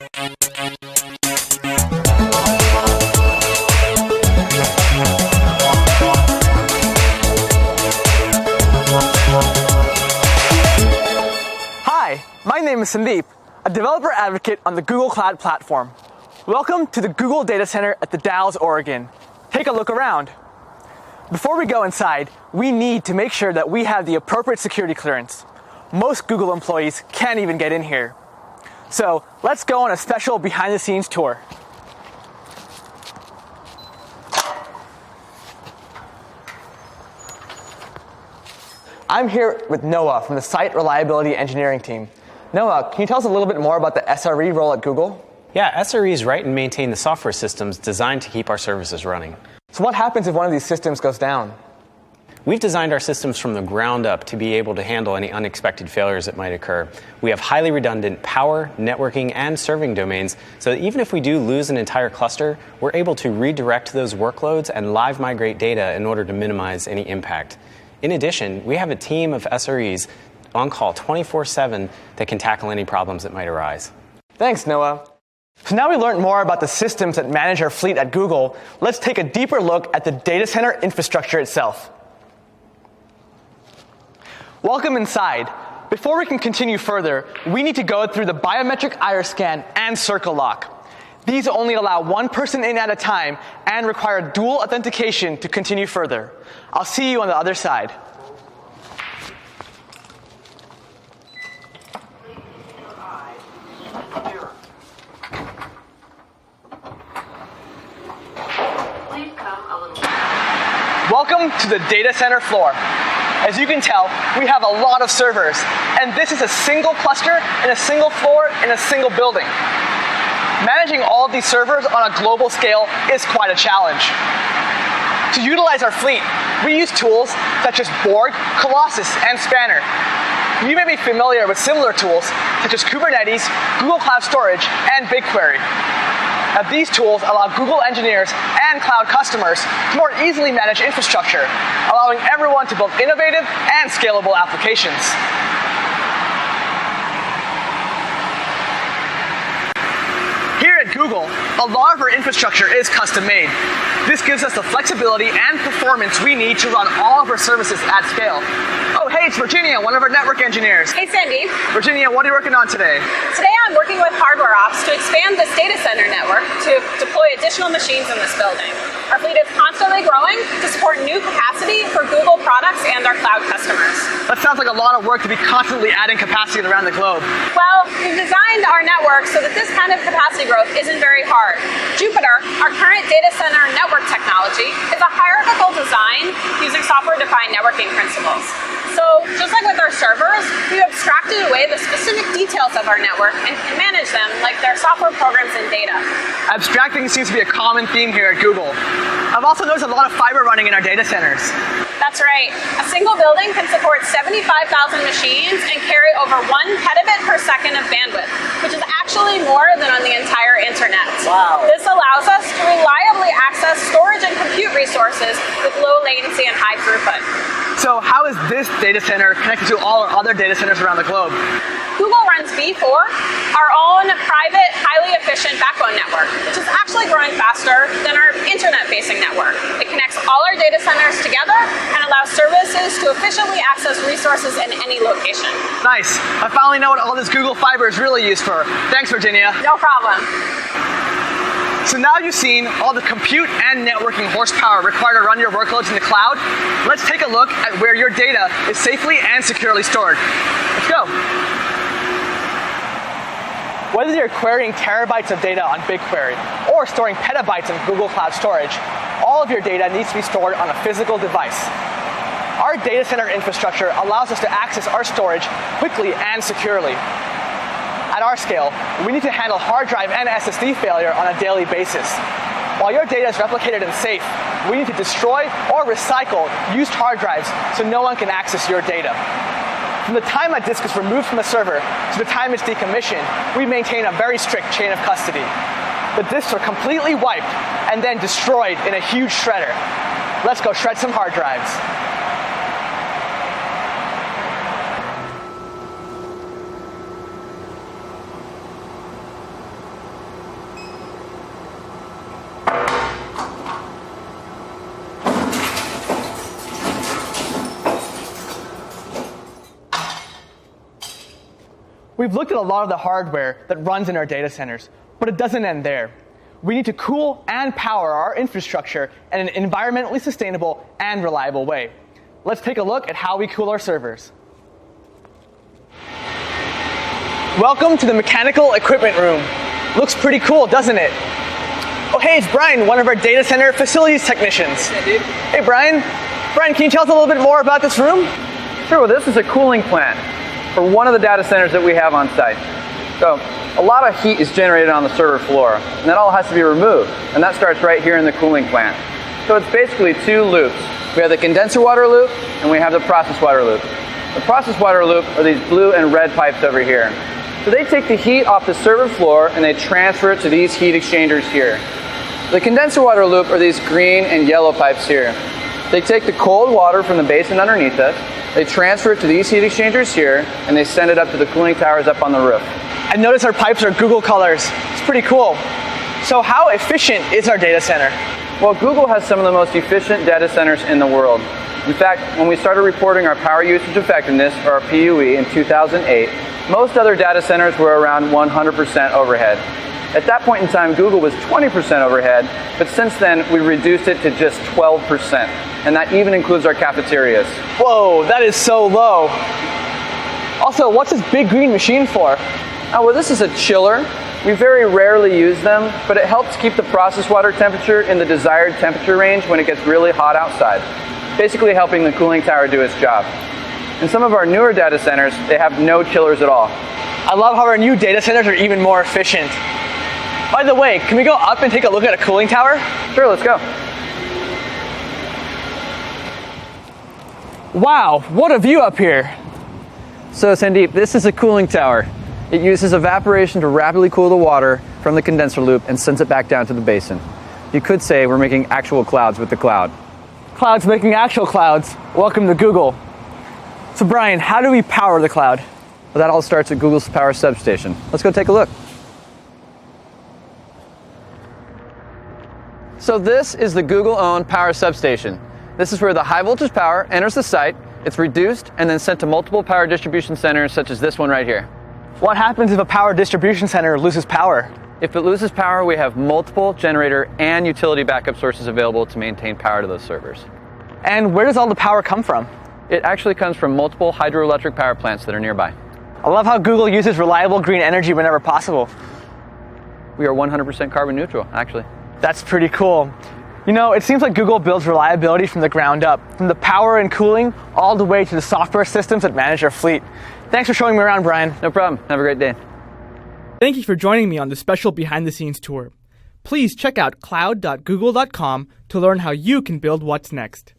Hi, my name is Sandeep, a developer advocate on the Google Cloud Platform. Welcome to the Google Data Center at the Dalles, Oregon. Take a look around. Before we go inside, we need to make sure that we have the appropriate security clearance. Most Google employees can't even get in here. So let's go on a special behind-the-scenes tour. I'm here with Noah from the Site Reliability Engineering team. Noah, can you tell us a little bit more about the SRE role at Google? Yeah, SREs write and maintain the software systems designed to keep our services running. So what happens if one of these systems goes down? We've designed our systems from the ground up to be able to handle any unexpected failures that might occur. We have highly redundant power, networking, and serving domains, so that even if we do lose an entire cluster, we're able to redirect those workloads and live migrate data in order to minimize any impact. In addition, we have a team of SREs on call 24/7 that can tackle any problems that might arise. Thanks, Noah. So now we learned more about the systems that manage our fleet at Google. Let's take a deeper look at the data center infrastructure itself. Welcome inside. Before we can continue further, we need to go through the biometric iris scan and circle lock. These only allow one person in at a time and require dual authentication to continue further. I'll see you on the other side. Welcome to the data center floor. As you can tell, we have a lot of servers, and this is a single cluster in a single floor in a single building. Managing all of these servers on a global scale is quite a challenge. To utilize our fleet, we use tools such as Borg, Colossus, and Spanner. You may be familiar with similar tools such as Kubernetes, Google Cloud Storage, and BigQuery. Now, these tools allow Google engineers and cloud customers to more easily manage infrastructure, allowing everyone to build innovative and scalable applications. Here at Google, a lot of our infrastructure is custom-made. This gives us the flexibility and performance we need to run all of our services at scale. Oh, hey, it's Virginia, one of our network engineers. Hey, Sandy. Virginia, what are you working on today? Today I'm working with hardware ops to expand this data center network to deploy additional machines in this building. Our fleet is constantly growing to support new capacity for Google products and our cloud customers. That sounds like a lot of work to be constantly adding capacity around the globe. Well, we've designed our network so that this kind of capacity growth isn't very hard. Jupyter, our current data center network technology, is a hierarchical design using software-defined networking principles. So, just like with our servers, we abstracted away the specific details of our network and can manage them like they're software programs and data. Abstracting seems to be a common theme here at Google. I've also noticed a lot of fiber running in our data centers. That's right. A single building can support 75,000 machines and carry over 1 petabyte per second of bandwidth, which is actually more than on the entire internet. Wow. This allows us to reliably access storage and compute resources with low latency and high throughput. So how is this data center connected to all our other data centers around the globe? Google runs V4, our own private, highly efficient backbone network, which is actually growing faster than our internet-facing network. It connects all our data centers together and allows services to efficiently access resources in any location. Nice. I finally know what all this Google Fiber is really used for. Thanks, Virginia. No problem. So now you've seen all the compute and networking horsepower required to run your workloads in the cloud. Let's take a look at where your data is safely and securely stored. Let's go. Whether you're querying terabytes of data on BigQuery or storing petabytes in Google Cloud Storage, all of your data needs to be stored on a physical device. Our data center infrastructure allows us to access our storage quickly and securely. At our scale, we need to handle hard drive and SSD failure on a daily basis. While your data is replicated and safe, we need to destroy or recycle used hard drives so no one can access your data. From the time a disk is removed from a server to the time it's decommissioned, we maintain a very strict chain of custody. The disks are completely wiped and then destroyed in a huge shredder. Let's go shred some hard drives. We've looked at a lot of the hardware that runs in our data centers, but it doesn't end there. We need to cool and power our infrastructure in an environmentally sustainable and reliable way. Let's take a look at how we cool our servers. Welcome to the mechanical equipment room. Looks pretty cool, doesn't it? Oh, hey, it's Brian, one of our data center facilities technicians. Hey, Brian. Brian, can you tell us a little bit more about this room? Sure, well, this is a cooling plant for one of the data centers that we have on site. So a lot of heat is generated on the server floor, and that all has to be removed, and that starts right here in the cooling plant. So it's basically two loops. We have the condenser water loop, and we have the process water loop. The process water loop are these blue and red pipes over here. So they take the heat off the server floor, and they transfer it to these heat exchangers here. The condenser water loop are these green and yellow pipes here. They take the cold water from the basin underneath us, they transfer it to these heat exchangers here, and they send it up to the cooling towers up on the roof. And notice our pipes are Google colors. It's pretty cool. So how efficient is our data center? Well, Google has some of the most efficient data centers in the world. In fact, when we started reporting our power usage effectiveness, or our PUE, in 2008, most other data centers were around 100% overhead. At that point in time, Google was 20% overhead, but since then, we reduced it to just 12%. And that even includes our cafeterias. Whoa, that is so low. Also, what's this big green machine for? Oh, well, this is a chiller. We very rarely use them, but it helps keep the process water temperature in the desired temperature range when it gets really hot outside, basically helping the cooling tower do its job. In some of our newer data centers, they have no chillers at all. I love how our new data centers are even more efficient. By the way, can we go up and take a look at a cooling tower? Sure, let's go. Wow, what a view up here. So Sandeep, this is a cooling tower. It uses evaporation to rapidly cool the water from the condenser loop and sends it back down to the basin. You could say we're making actual clouds with the cloud. Clouds making actual clouds. Welcome to Google. So Brian, how do we power the cloud? Well, that all starts at Google's power substation. Let's go take a look. So this is the Google-owned power substation. This is where the high voltage power enters the site, it's reduced, and then sent to multiple power distribution centers such as this one right here. What happens if a power distribution center loses power? If it loses power, we have multiple generator and utility backup sources available to maintain power to those servers. And where does all the power come from? It actually comes from multiple hydroelectric power plants that are nearby. I love how Google uses reliable green energy whenever possible. We are 100% carbon neutral, actually. That's pretty cool. You know, it seems like Google builds reliability from the ground up, from the power and cooling all the way to the software systems that manage our fleet. Thanks for showing me around, Brian. No problem. Have a great day. Thank you for joining me on this special behind-the-scenes tour. Please check out cloud.google.com to learn how you can build what's next.